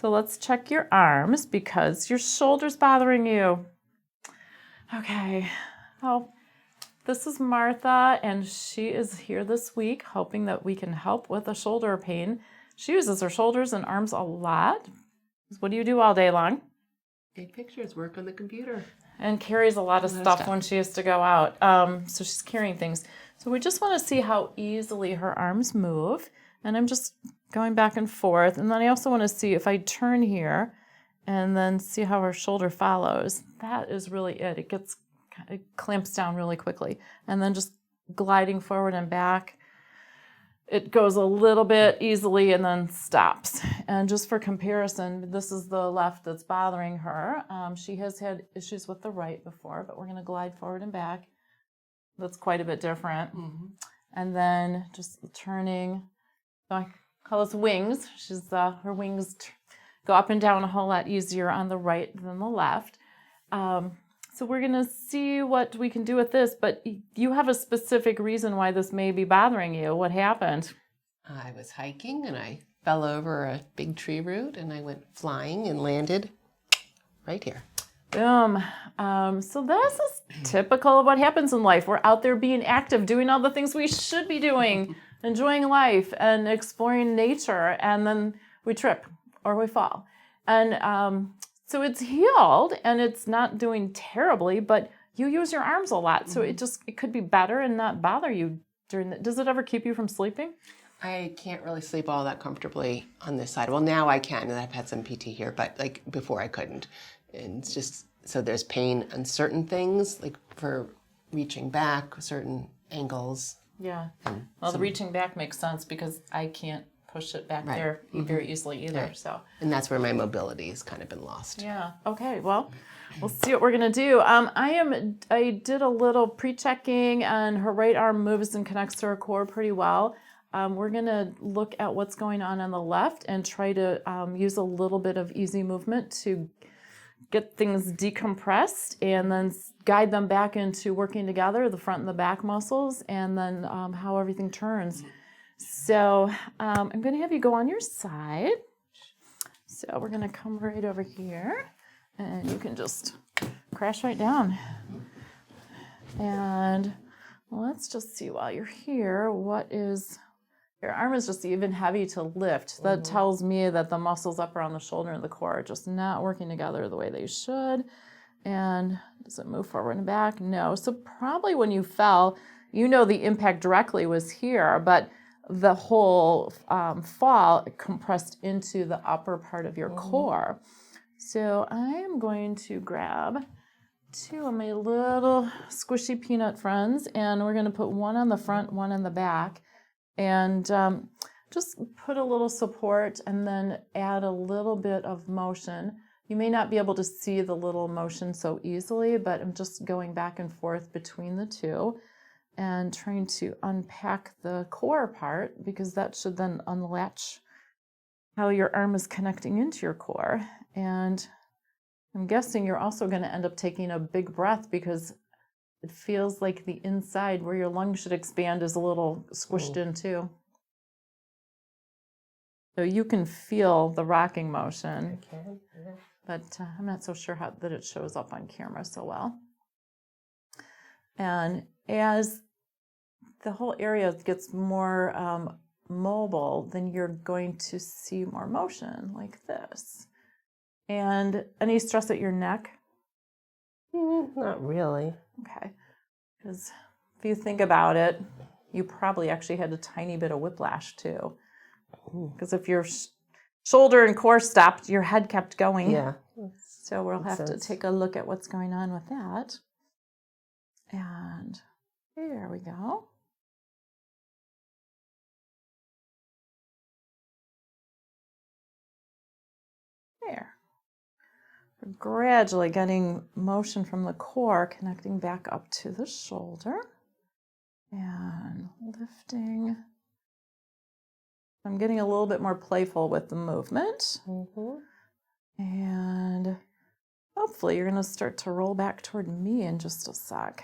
So let's check your arms because your shoulder's bothering you. Okay. Oh, this is Martha, and she is here this week hoping that we can help with a shoulder pain. She uses her shoulders and arms a lot. What do you do all day long? Take pictures, work on the computer. And carries a lot of stuff when she has to go out. So she's carrying things. So we just want to see how easily her arms move. And I'm just going back and forth. And then I also want to see if I turn here and then see how her shoulder follows. That is really it. It clamps down really quickly. And then just gliding forward and back. It goes a little bit easily and then stops. And just for comparison, this is the left that's bothering her. She has had issues with the right before, but we're going to glide forward and back. That's quite a bit different. Mm-hmm. And then just turning, so I call this wings. Her wings go up and down a whole lot easier on the right than the left. So we're going to see what we can do with this, but you have a specific reason why this may be bothering you. What happened? I was hiking and I fell over a big tree root and I went flying and landed right here. Boom. So this is typical of what happens in life. We're out there being active, doing all the things we should be doing, enjoying life and exploring nature, and then we trip or we fall. And so it's healed and it's not doing terribly, but you use your arms a lot. So it could be better and not bother you does it ever keep you from sleeping? I can't really sleep all that comfortably on this side. Well, now I can, and I've had some PT here, but like before I couldn't. And it's just, so there's pain on certain things, like for reaching back, certain angles. Yeah. Well, the reaching back makes sense because I can't push it back there very easily either. Right. So. And that's where my mobility has kind of been lost. Yeah. Okay. Well, we'll see what we're gonna do. I did a little pre-checking, and her right arm moves and connects to her core pretty well. We're gonna look at what's going on the left and try to use a little bit of easy movement to get things decompressed, and then guide them back into working together, the front and the back muscles, and then how everything turns. So I'm going to have you go on your side. So we're going to come right over here, and you can just crash right down. And let's just see while you're here, your arm is just even heavy to lift. That tells me that the muscles up around the shoulder and the core are just not working together the way they should. And does it move forward and back? No. So probably when you fell, the impact directly was here, but the whole fall compressed into the upper part of your core. So I am going to grab two of my little squishy peanut friends, and we're going to put one on the front, one on the back, and just put a little support and then add a little bit of motion. You may not be able to see the little motion so easily, but I'm just going back and forth between the two and trying to unpack the core part, because that should then unlatch how your arm is connecting into your core. And I'm guessing you're also going to end up taking a big breath because it feels like the inside where your lungs should expand is a little squished in too. So you can feel the rocking motion. I can, yeah. But I'm not so sure that it shows up on camera so well. And as the whole area gets more mobile, then you're going to see more motion like this. And any stress at your neck? Not really. Okay. Because if you think about it, you probably actually had a tiny bit of whiplash too. Because if your shoulder and core stopped, your head kept going. Yeah. So we'll have to take a look at what's going on with that. And there we go. There. We're gradually getting motion from the core connecting back up to the shoulder and lifting. I'm getting a little bit more playful with the movement. And hopefully you're going to start to roll back toward me in just a sec.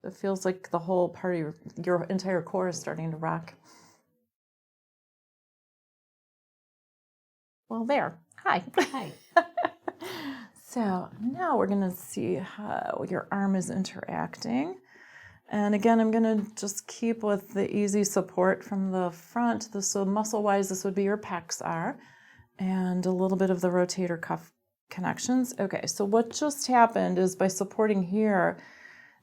It feels like the whole part of your entire core is starting to rock. Well, there. Hi. Hi. So now we're going to see how your arm is interacting. And again, I'm going to just keep with the easy support from the front. So muscle-wise, this would be your pecs are, and a little bit of the rotator cuff connections. Okay, so what just happened is by supporting here,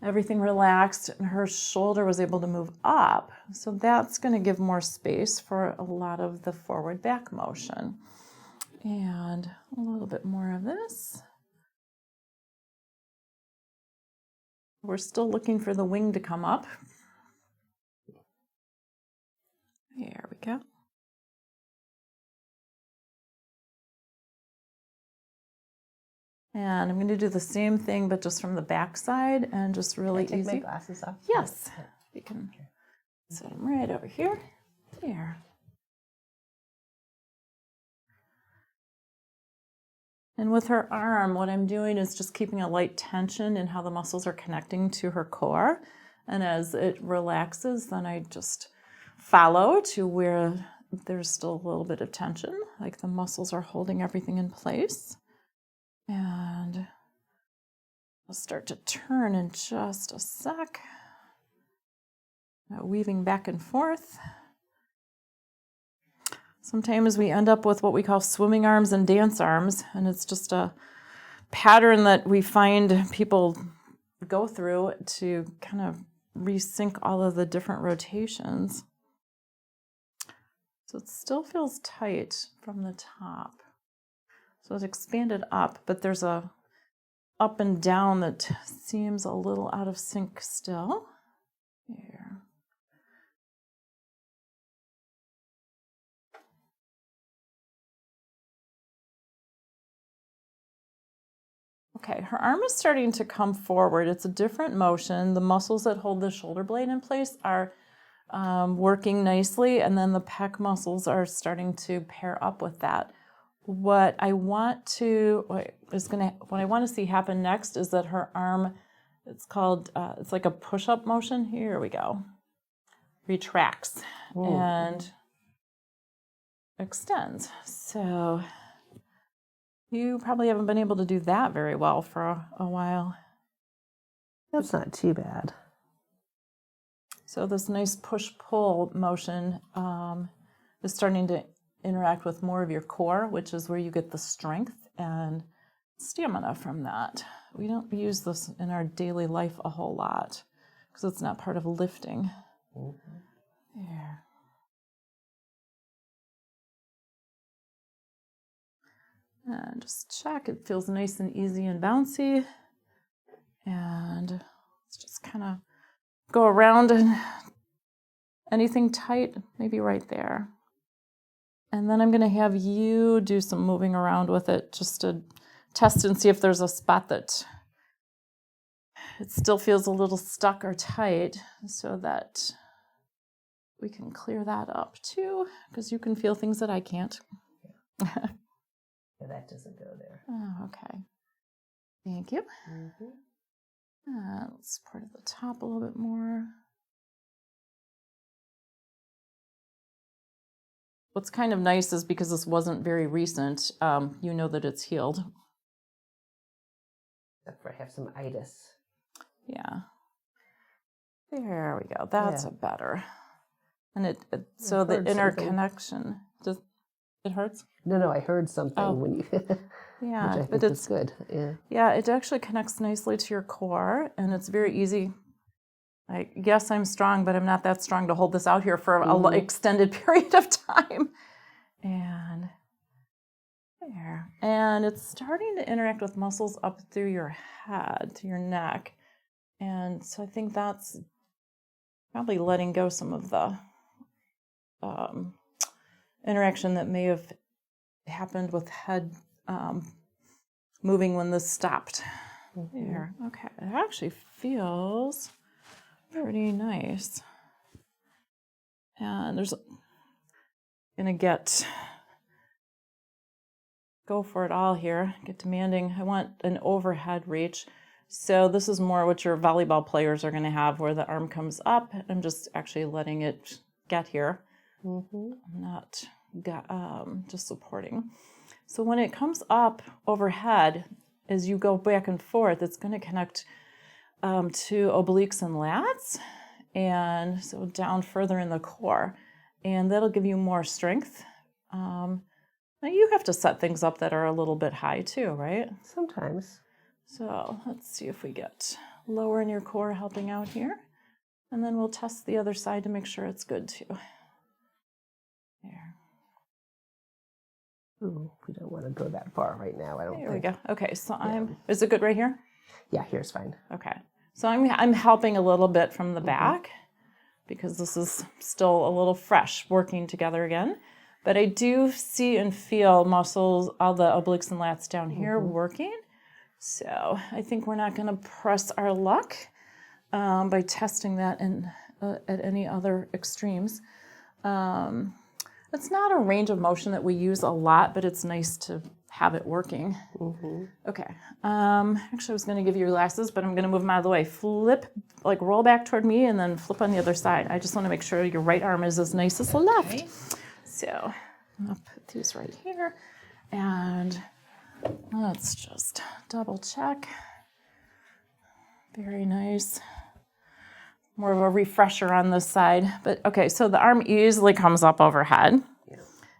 everything relaxed and her shoulder was able to move up. So that's going to give more space for a lot of the forward back motion. And a little bit more of this. We're still looking for the wing to come up. There we go. And I'm going to do the same thing, but just from the back side and just really Can I take easy. my glasses off? Yes, you can set them right over here. There. And with her arm, what I'm doing is just keeping a light tension in how the muscles are connecting to her core. And as it relaxes, then I just follow to where there's still a little bit of tension, like the muscles are holding everything in place. And I'll start to turn in just a sec. Now weaving back and forth. Sometimes we end up with what we call swimming arms and dance arms, and it's just a pattern that we find people go through to kind of resync all of the different rotations. So it still feels tight from the top. So it's expanded up, but there's a up and down that seems a little out of sync still. Here. Okay, her arm is starting to come forward. It's a different motion. The muscles that hold the shoulder blade in place are working nicely, and then the pec muscles are starting to pair up with that. What I want to see happen next is that her arm, it's like a push-up motion. Here we go. Retracts and extends. So you probably haven't been able to do that very well for a while. That's not too bad. So this nice push-pull motion is starting to interact with more of your core, which is where you get the strength and stamina from that. We don't use this in our daily life a whole lot because it's not part of lifting. There. And just check, it feels nice and easy and bouncy. And let's just kind of go around and anything tight, maybe right there. And then I'm going to have you do some moving around with it just to test and see if there's a spot that it still feels a little stuck or tight so that we can clear that up too, because you can feel things that I can't. Yeah, that doesn't go there. Oh, okay. Thank you. Let's part at the top a little bit more. What's kind of nice is because this wasn't very recent, you know that it's healed. Except for I have some itis. Yeah. There we go. That's a better. And so the interconnection, it hurts? No, I heard something when you, Yeah, which I think is good. Yeah, it actually connects nicely to your core, and it's very easy. Yes, I'm strong, but I'm not that strong to hold this out here for an extended period of time. And there. And it's starting to interact with muscles up through your head, to your neck. And so I think that's probably letting go some of the interaction that may have happened with head moving when this stopped. There. Okay. It actually feels pretty nice. And there's gonna go for it all here, get demanding. I want an overhead reach. So this is more what your volleyball players are gonna have, where the arm comes up. I'm just actually letting it get here. I'm not just supporting. So when it comes up overhead, as you go back and forth, it's going to connect to obliques and lats, and so down further in the core. And that'll give you more strength. Now you have to set things up that are a little bit high too, right? Sometimes. So let's see if we get lower in your core helping out here. And then we'll test the other side to make sure it's good too. There. Ooh, we don't want to go that far right now, I don't There think. we go. Okay, so is it good right here? Yeah, here's fine. Okay. So I'm helping a little bit from the back because this is still a little fresh working together again. But I do see and feel muscles, all the obliques and lats down here working. So I think we're not going to press our luck by testing that at any other extremes. It's not a range of motion that we use a lot, but it's nice to have it working. Okay. Actually, I was going to give you your glasses, but I'm going to move them out of the way. Flip, like roll back toward me, and then flip on the other side. I just want to make sure your right arm is as nice as the left. So I'll put these right here, and let's just double check. Very nice. More of a refresher on this side. But okay, so the arm easily comes up overhead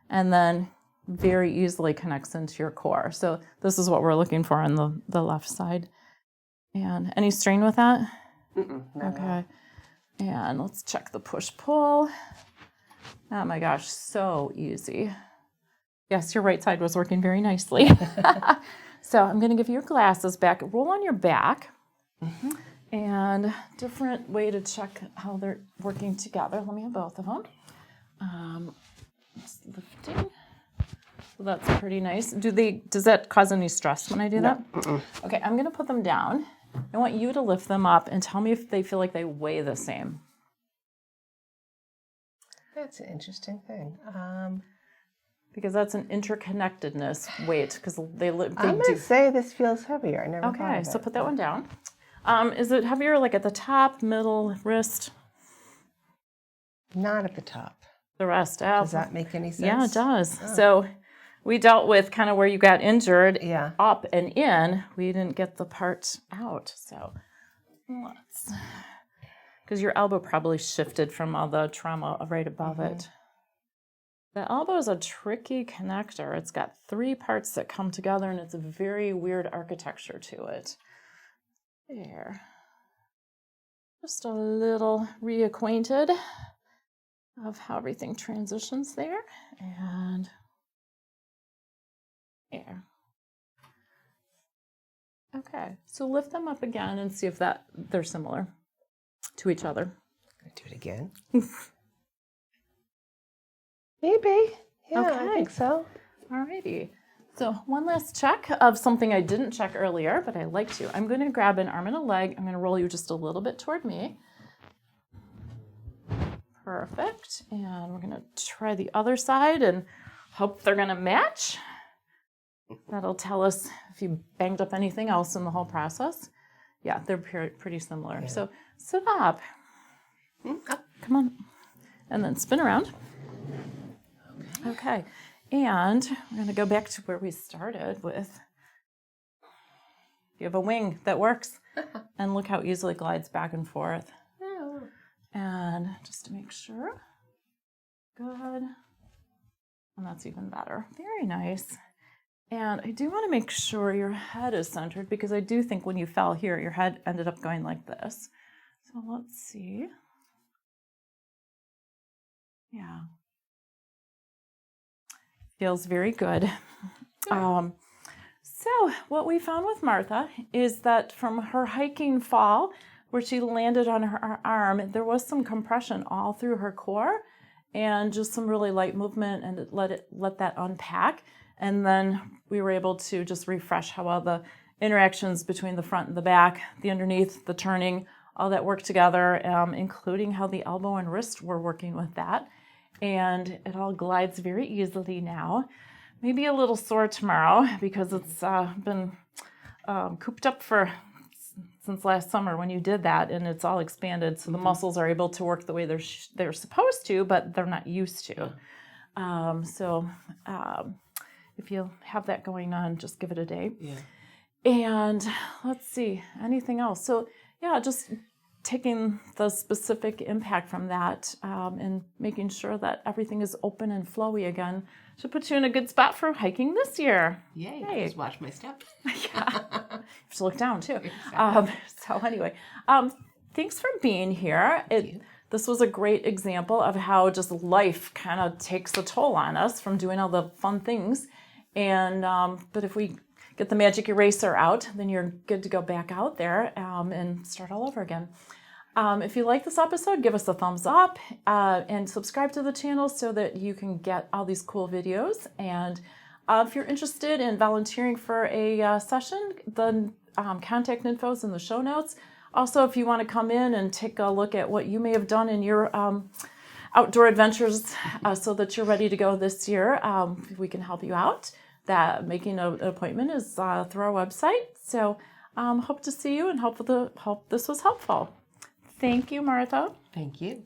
and then very easily connects into your core. So this is what we're looking for on the left side. And any strain with that? Okay. And let's check the push-pull. Oh my gosh, so easy. Yes, your right side was working very nicely. So I'm going to give you your glasses back. Roll on your back. And different way to check how they're working together. Let me have both of them. Just lifting. So that's pretty nice. Does that cause any stress when I do that? Okay, I'm going to put them down. I want you to lift them up and tell me if they feel like they weigh the same. That's an interesting thing. Because that's an interconnectedness weight. Because they I'm going to say this feels heavier. I never thought Okay, of so it. put that one down. Is it heavier like at the top, middle, wrist? Not at the top. The rest. Does that make any sense? Yeah, it does. Oh. So we dealt with kind of where you got injured, up and in. We didn't get the part out. So let's, because your elbow probably shifted from all the trauma right above it. The elbow is a tricky connector. It's got 3 parts that come together, and it's a very weird architecture to it. There. Just a little reacquainted of how everything transitions there. And there. Okay, so lift them up again and see if they're similar to each other. Do it again. Maybe. Yeah, Okay. I think so. Alrighty. So one last check of something I didn't check earlier, but I like to. I'm going to grab an arm and a leg. I'm going to roll you just a little bit toward me. Perfect. And we're going to try the other side and hope they're going to match. That'll tell us if you banged up anything else in the whole process. Yeah, they're pretty similar. Yeah. So sit up. Come on. And then spin around. Okay. And we're going to go back to where we started with, you have a wing that works. And look how easily it glides back and forth. And just to make sure. Good. And that's even better. Very nice. And I do want to make sure your head is centered because I do think when you fell here, your head ended up going like this. So let's see. Yeah. Feels very good. So what we found with Martha is that from her hiking fall, where she landed on her arm, there was some compression all through her core and just some really light movement, and let that unpack. And then we were able to just refresh how all the interactions between the front and the back, the underneath, the turning, all that worked together, including how the elbow and wrist were working with that. And it all glides very easily now. Maybe a little sore tomorrow because it's been cooped up since last summer when you did that, and it's all expanded, so the muscles are able to work the way they're supposed to, but they're not used to. if you have that going on, just give it a day. Yeah. And let's see, anything else? So yeah, just taking the specific impact from that and making sure that everything is open and flowy again should put you in a good spot for hiking this year. Yay. Yay. Just watch my step. Yeah. You have to look down too. Exactly. So anyway, thanks for being here. This was a great example of how just life kind of takes a toll on us from doing all the fun things. And but if we get the magic eraser out, then you're good to go back out there and start all over again. If you like this episode, give us a thumbs up and subscribe to the channel so that you can get all these cool videos. And if you're interested in volunteering for a session, the contact info is in the show notes. Also, if you want to come in and take a look at what you may have done in your outdoor adventures so that you're ready to go this year, we can help you out. That making an appointment is through our website. So hope to see you and hope this was helpful. Thank you, Martha. Thank you.